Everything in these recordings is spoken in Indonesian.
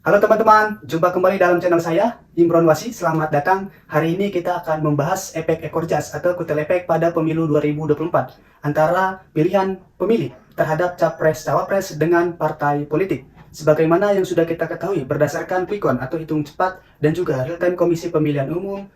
Halo teman-teman, jumpa kembali dalam channel saya, Imron Wasi. Selamat datang. Hari ini kita akan membahas efek ekor jas atau kutil efek pada pemilu 2024 antara pilihan pemilih terhadap capres-cawapres dengan partai politik. Sebagaimana yang sudah kita ketahui berdasarkan quick count atau hitung cepat dan juga real time Komisi Pemilihan Umum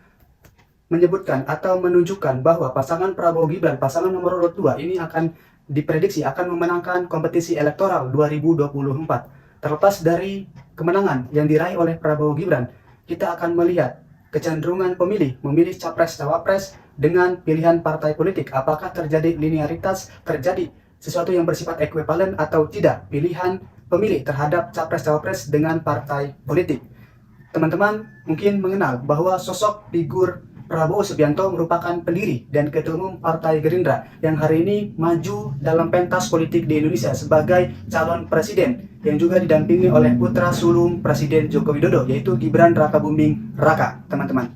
menyebutkan atau menunjukkan bahwa pasangan Prabowo Gibran, pasangan nomor urut 2 ini akan diprediksi akan memenangkan kompetisi elektoral 2024. Terlepas dari kemenangan yang diraih oleh Prabowo Gibran, kita akan melihat kecenderungan pemilih memilih capres-cawapres dengan pilihan partai politik. Apakah terjadi linearitas, terjadi sesuatu yang bersifat ekuivalen atau tidak pilihan pemilih terhadap capres-cawapres dengan partai politik. Teman-teman mungkin mengenal bahwa sosok figur Prabowo Subianto merupakan pendiri dan ketua umum Partai Gerindra yang hari ini maju dalam pentas politik di Indonesia sebagai calon presiden yang juga didampingi oleh putra sulung Presiden Joko Widodo, yaitu Gibran Rakabuming Raka, teman-teman.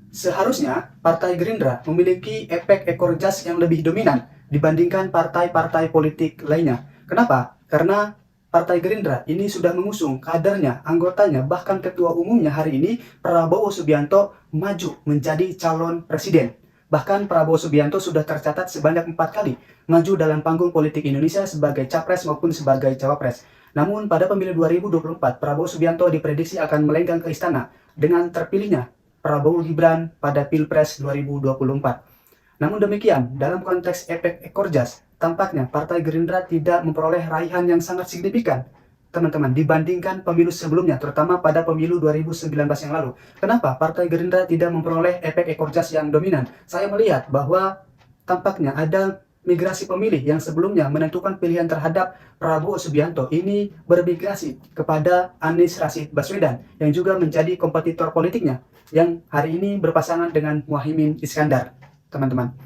Seharusnya Partai Gerindra memiliki efek ekor jas yang lebih dominan dibandingkan partai-partai politik lainnya. Kenapa? Karena Partai Gerindra ini sudah mengusung kadernya, anggotanya, bahkan ketua umumnya hari ini Prabowo Subianto maju menjadi calon presiden. Bahkan Prabowo Subianto sudah tercatat sebanyak 4 kali maju dalam panggung politik Indonesia sebagai capres maupun sebagai cawapres. Namun pada pemilu 2024, Prabowo Subianto diprediksi akan melenggang ke istana dengan terpilihnya Prabowo Gibran pada Pilpres 2024. Namun demikian, dalam konteks efek ekor jas, tampaknya Partai Gerindra tidak memperoleh raihan yang sangat signifikan, teman-teman, dibandingkan pemilu sebelumnya, terutama pada pemilu 2019 yang lalu. Kenapa Partai Gerindra tidak memperoleh efek ekor jas yang dominan? Saya melihat bahwa tampaknya ada migrasi pemilih yang sebelumnya menentukan pilihan terhadap Prabowo Subianto ini bermigrasi kepada Anies Rashid Baswedan yang juga menjadi kompetitor politiknya yang hari ini berpasangan dengan Muhaimin Iskandar, teman-teman.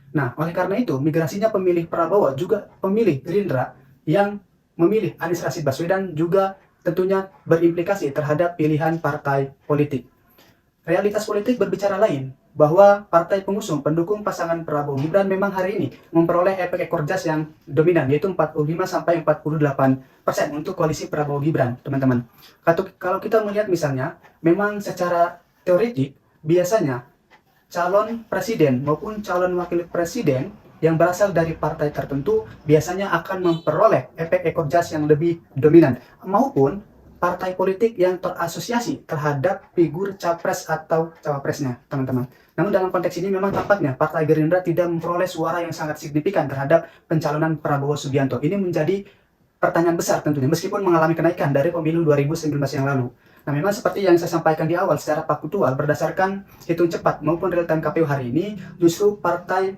Nah, oleh karena itu, migrasinya pemilih Prabowo juga pemilih Gerindra yang memilih Anies Rashid Baswedan juga tentunya berimplikasi terhadap pilihan partai politik. Realitas politik berbicara lain, bahwa partai pengusung pendukung pasangan Prabowo Gibran memang hari ini memperoleh efek ekor jas yang dominan, yaitu 45-48% untuk koalisi Prabowo Gibran, teman-teman. Kalau kita melihat misalnya, memang secara teoretik, biasanya calon presiden maupun calon wakil presiden yang berasal dari partai tertentu biasanya akan memperoleh efek ekor jas yang lebih dominan, maupun partai politik yang terasosiasi terhadap figur capres atau cawapresnya, teman-teman. Namun dalam konteks ini memang tampaknya Partai Gerindra tidak memperoleh suara yang sangat signifikan terhadap pencalonan Prabowo Subianto. Ini menjadi pertanyaan besar tentunya, meskipun mengalami kenaikan dari pemilu 2019 yang lalu. Nah, memang seperti yang saya sampaikan di awal secara faktual, berdasarkan hitung cepat maupun real time KPU hari ini, justru partai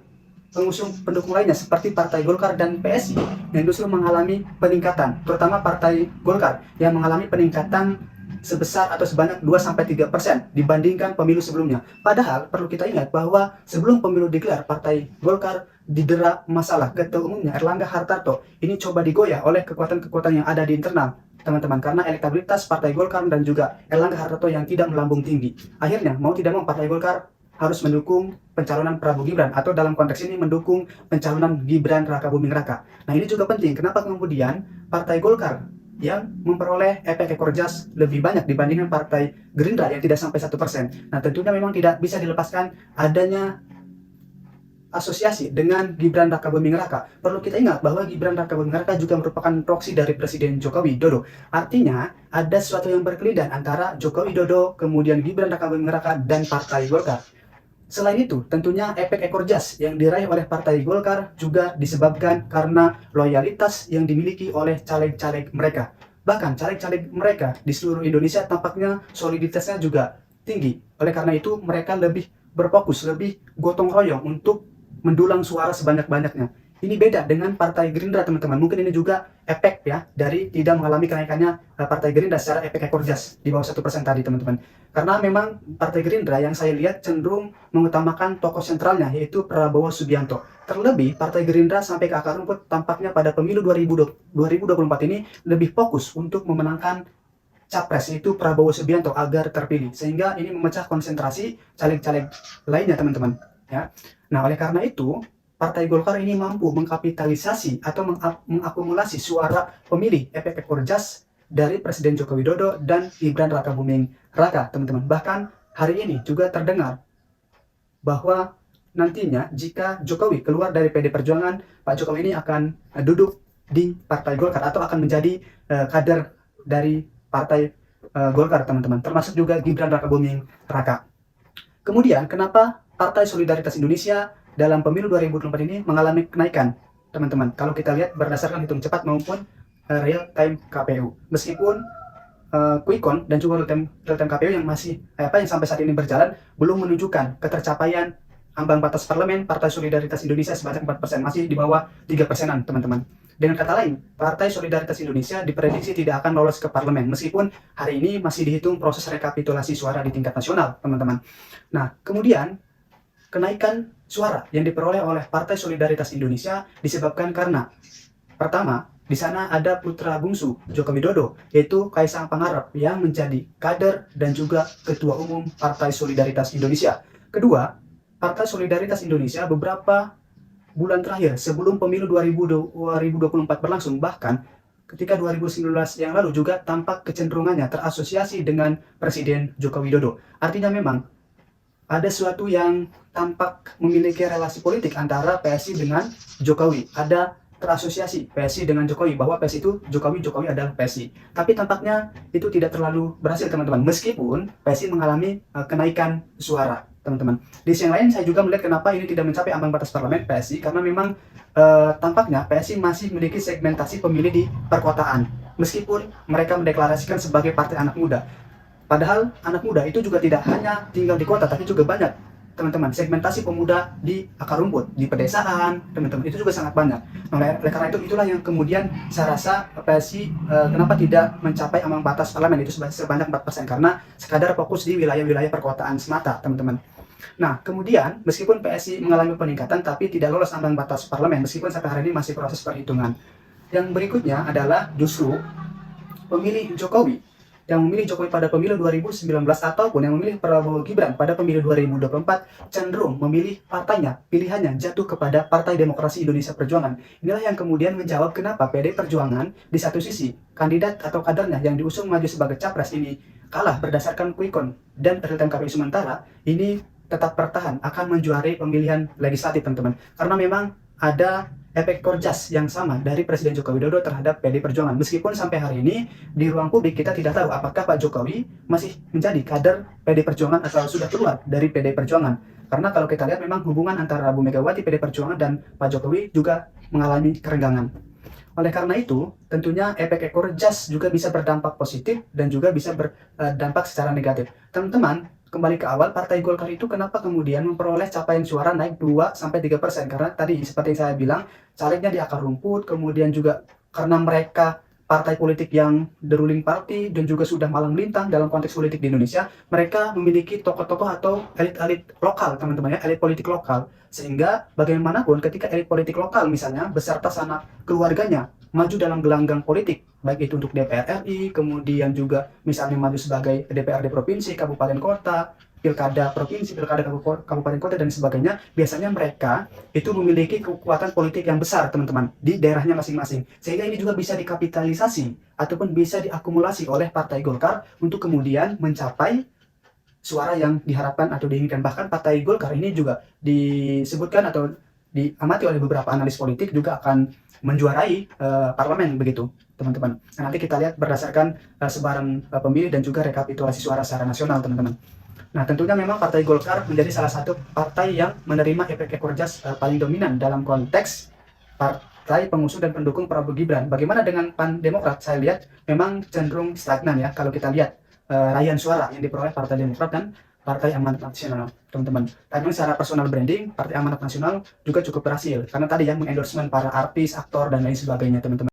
pengusung pendukung lainnya seperti Partai Golkar dan PSI yang justru mengalami peningkatan, terutama Partai Golkar yang mengalami peningkatan sebesar atau sebanyak 2-3% dibandingkan pemilu sebelumnya. Padahal perlu kita ingat bahwa sebelum pemilu digelar, Partai Golkar didera masalah. Ketua umumnya Erlangga Hartarto ini coba digoyah oleh kekuatan-kekuatan yang ada di internal, teman-teman, karena elektabilitas Partai Golkar dan juga Erlangga Hartarto yang tidak melambung tinggi. Akhirnya mau tidak mau Partai Golkar harus mendukung pencalonan Prabowo Gibran, atau dalam konteks ini mendukung pencalonan Gibran Rakabuming Raka. Nah, ini juga penting. Kenapa kemudian Partai Golkar yang memperoleh efek ekor jas lebih banyak dibandingkan Partai Gerindra yang tidak sampai 1%. Nah, tentunya memang tidak bisa dilepaskan adanya asosiasi dengan Gibran Rakabuming Raka. Perlu kita ingat bahwa Gibran Rakabuming Raka juga merupakan proksi dari Presiden Joko Widodo. Artinya ada sesuatu yang berkelindan antara Joko Widodo, kemudian Gibran Rakabuming Raka, dan Partai Golkar. Selain itu, tentunya efek ekor jas yang diraih oleh Partai Golkar juga disebabkan karena loyalitas yang dimiliki oleh caleg-caleg mereka. Bahkan caleg-caleg mereka di seluruh Indonesia tampaknya soliditasnya juga tinggi. Oleh karena itu, mereka lebih berfokus, lebih gotong royong untuk mendulang suara sebanyak-banyaknya. Ini beda dengan Partai Gerindra, teman-teman. Mungkin ini juga efek ya dari tidak mengalami kenaikannya Partai Gerindra secara efek ekor jas di bawah 1% tadi, teman-teman. Karena memang Partai Gerindra yang saya lihat cenderung mengutamakan tokoh sentralnya, yaitu Prabowo Subianto. Terlebih Partai Gerindra sampai ke akar rumput tampaknya pada pemilu 2024 ini lebih fokus untuk memenangkan capres, yaitu Prabowo Subianto, agar terpilih. Sehingga ini memecah konsentrasi caleg-caleg lainnya, teman-teman. Ya. Nah, oleh karena itu Partai Golkar ini mampu mengkapitalisasi atau mengakumulasi suara pemilih efek ekor jas dari Presiden Joko Widodo dan Gibran Rakabuming Raka, teman-teman. Bahkan hari ini juga terdengar bahwa nantinya jika Jokowi keluar dari PD Perjuangan, Pak Jokowi ini akan duduk di Partai Golkar atau akan menjadi kader dari Partai Golkar, teman-teman. Termasuk juga Gibran Rakabuming Raka. Kemudian, kenapa Partai Solidaritas Indonesia dalam pemilu 2024 ini mengalami kenaikan, teman-teman? Kalau kita lihat berdasarkan hitung cepat maupun real time KPU. Meskipun quick count dan juga real time KPU yang masih yang sampai saat ini berjalan belum menunjukkan ketercapaian ambang batas parlemen Partai Solidaritas Indonesia sebanyak 4%, masih di bawah 3%-an, teman-teman. Dengan kata lain, Partai Solidaritas Indonesia diprediksi tidak akan lolos ke parlemen, meskipun hari ini masih dihitung proses rekapitulasi suara di tingkat nasional, teman-teman. Nah, kemudian kenaikan suara yang diperoleh oleh Partai Solidaritas Indonesia disebabkan karena pertama, di sana ada putra bungsu Joko Widodo, yaitu Kaisang Pangarep yang menjadi kader dan juga ketua umum Partai Solidaritas Indonesia. Kedua, Partai Solidaritas Indonesia beberapa bulan terakhir sebelum pemilu 2024 berlangsung, bahkan ketika 2019 yang lalu juga tampak kecenderungannya terasosiasi dengan Presiden Joko Widodo. Artinya memang ada sesuatu yang tampak memiliki relasi politik antara PSI dengan Jokowi. Ada terasosiasi PSI dengan Jokowi, bahwa PSI itu Jokowi adalah PSI. Tapi tampaknya itu tidak terlalu berhasil, teman-teman. Meskipun PSI mengalami kenaikan suara, teman-teman. Di sisi yang lain, saya juga melihat kenapa ini tidak mencapai ambang batas parlemen PSI, karena memang tampaknya PSI masih memiliki segmentasi pemilih di perkotaan. Meskipun mereka mendeklarasikan sebagai partai anak muda. Padahal anak muda itu juga tidak hanya tinggal di kota, tapi juga banyak, teman-teman, segmentasi pemuda di akar rumput, di pedesaan, teman-teman, itu juga sangat banyak. Oleh karena itu, itulah yang kemudian saya rasa PSI kenapa tidak mencapai ambang batas parlemen itu sebanyak 4%, karena sekadar fokus di wilayah-wilayah perkotaan semata, teman-teman. Nah, kemudian meskipun PSI mengalami peningkatan, tapi tidak lolos ambang batas parlemen, meskipun sampai hari ini masih proses perhitungan. Yang berikutnya adalah justru pemilih Jokowi yang memilih Jokowi pada pemilu 2019 ataupun yang memilih Prabowo Gibran pada pemilu 2024 cenderung memilih partainya, pilihannya jatuh kepada Partai Demokrasi Indonesia Perjuangan. Inilah yang kemudian menjawab kenapa PD Perjuangan di satu sisi kandidat atau kadernya yang diusung maju sebagai capres ini kalah berdasarkan quick count dan real time KPU, sementara ini tetap bertahan akan menjuarai pemilihan legislatif, teman-teman. Karena memang ada efek korjas yang sama dari Presiden Joko Widodo terhadap PD Perjuangan. Meskipun sampai hari ini di ruang publik kita tidak tahu apakah Pak Jokowi masih menjadi kader PD Perjuangan atau sudah keluar dari PD Perjuangan. Karena kalau kita lihat memang hubungan antara Bu Megawati, PD Perjuangan, dan Pak Jokowi juga mengalami kerenggangan. Oleh karena itu, tentunya efek ekor jas juga bisa berdampak positif dan juga bisa berdampak secara negatif. Teman-teman, kembali ke awal, Partai Golkar itu kenapa kemudian memperoleh capaian suara naik 2-3%? Karena tadi seperti yang saya bilang, calegnya di akar rumput, kemudian juga karena mereka partai politik yang the ruling party dan juga sudah malang melintang dalam konteks politik di Indonesia, mereka memiliki tokoh-tokoh atau elit-elit lokal, teman-teman ya, elit politik lokal. Sehingga bagaimanapun ketika elit politik lokal misalnya beserta sanak keluarganya maju dalam gelanggang politik, baik itu untuk DPR RI, kemudian juga misalnya maju sebagai DPRD provinsi, kabupaten kota, pilkada provinsi, pilkada kabupaten kota, dan sebagainya, biasanya mereka itu memiliki kekuatan politik yang besar, teman-teman, di daerahnya masing-masing. Sehingga ini juga bisa dikapitalisasi ataupun bisa diakumulasi oleh Partai Golkar untuk kemudian mencapai suara yang diharapkan atau diinginkan. Bahkan Partai Golkar ini juga disebutkan atau diamati oleh beberapa analis politik juga akan menjuarai parlemen, begitu, teman-teman. Nah, nanti kita lihat berdasarkan sebaran pemilih dan juga rekapitulasi suara secara nasional, teman-teman. Nah, tentunya memang Partai Golkar menjadi salah satu partai yang menerima efek ekor jas paling dominan dalam konteks partai pengusung dan pendukung Prabowo Gibran. Bagaimana dengan Pan Demokrat? Saya lihat memang cenderung stagnan ya, kalau kita lihat raihan suara yang diperoleh Partai Demokrat dan Partai Amanat Nasional, teman-teman. Tapi secara personal branding, Partai Amanat Nasional juga cukup berhasil, karena tadi ya mengendorsement para artis, aktor, dan lain sebagainya, teman-teman.